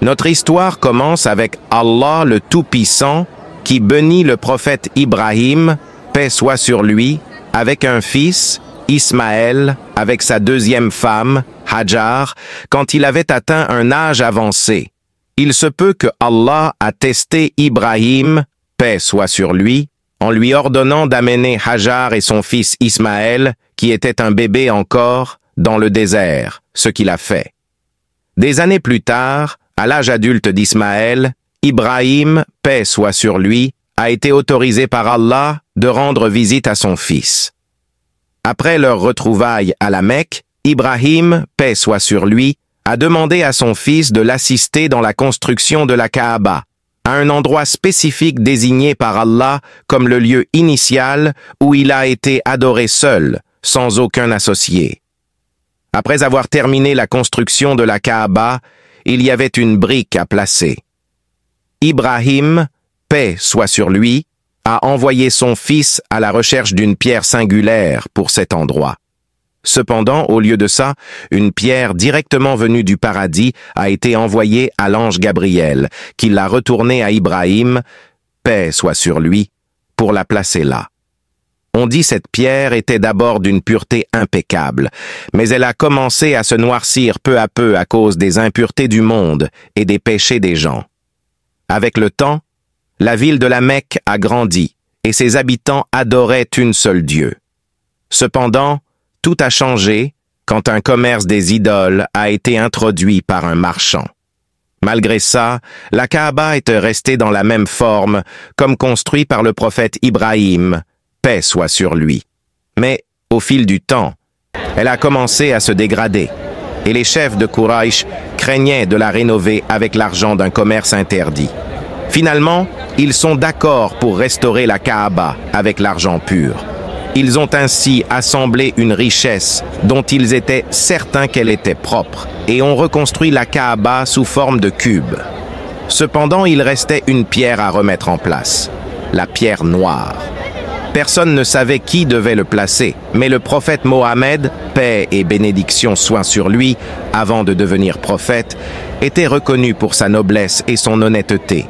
Notre histoire commence avec Allah le Tout-Puissant qui bénit le prophète Ibrahim, paix soit sur lui, avec un fils, Ismaël, avec sa deuxième femme, Hajar, quand il avait atteint un âge avancé. Il se peut que Allah a testé Ibrahim, paix soit sur lui, en lui ordonnant d'amener Hajar et son fils Ismaël, qui était un bébé encore, dans le désert, ce qu'il a fait. Des années plus tard, à l'âge adulte d'Ismaël, Ibrahim, paix soit sur lui, a été autorisé par Allah de rendre visite à son fils. Après leur retrouvaille à la Mecque, Ibrahim, paix soit sur lui, a demandé à son fils de l'assister dans la construction de la Kaaba, à un endroit spécifique désigné par Allah comme le lieu initial où il a été adoré seul, sans aucun associé. Après avoir terminé la construction de la Kaaba, il y avait une brique à placer. Ibrahim, paix soit sur lui, a envoyé son fils à la recherche d'une pierre singulaire pour cet endroit. Cependant, au lieu de ça, une pierre directement venue du paradis a été envoyée à l'ange Gabriel, qui l'a retournée à Ibrahim, paix soit sur lui, pour la placer là. On dit cette pierre était d'abord d'une pureté impeccable, mais elle a commencé à se noircir peu à peu à cause des impuretés du monde et des péchés des gens. Avec le temps, la ville de la Mecque a grandi et ses habitants adoraient une seule Dieu. Cependant, tout a changé quand un commerce des idoles a été introduit par un marchand. Malgré ça, la Kaaba était restée dans la même forme, comme construit par le prophète Ibrahim, paix soit sur lui. Mais, au fil du temps, elle a commencé à se dégrader, et les chefs de Quraysh craignaient de la rénover avec l'argent d'un commerce interdit. Finalement, ils sont d'accord pour restaurer la Kaaba avec l'argent pur. Ils ont ainsi assemblé une richesse dont ils étaient certains qu'elle était propre et ont reconstruit la Kaaba sous forme de cube. Cependant, il restait une pierre à remettre en place, la pierre noire. Personne ne savait qui devait le placer, mais le prophète Mohammed, paix et bénédiction soient sur lui, avant de devenir prophète, était reconnu pour sa noblesse et son honnêteté.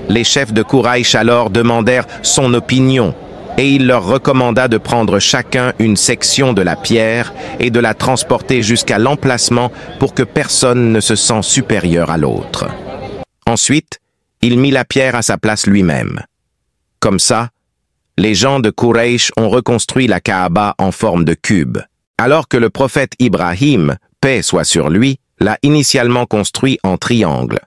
Les chefs de Quraysh alors demandèrent son opinion, et il leur recommanda de prendre chacun une section de la pierre et de la transporter jusqu'à l'emplacement pour que personne ne se sente supérieur à l'autre. Ensuite, il mit la pierre à sa place lui-même. Comme ça, les gens de Quraysh ont reconstruit la Kaaba en forme de cube, alors que le prophète Ibrahim, paix soit sur lui, l'a initialement construit en triangle.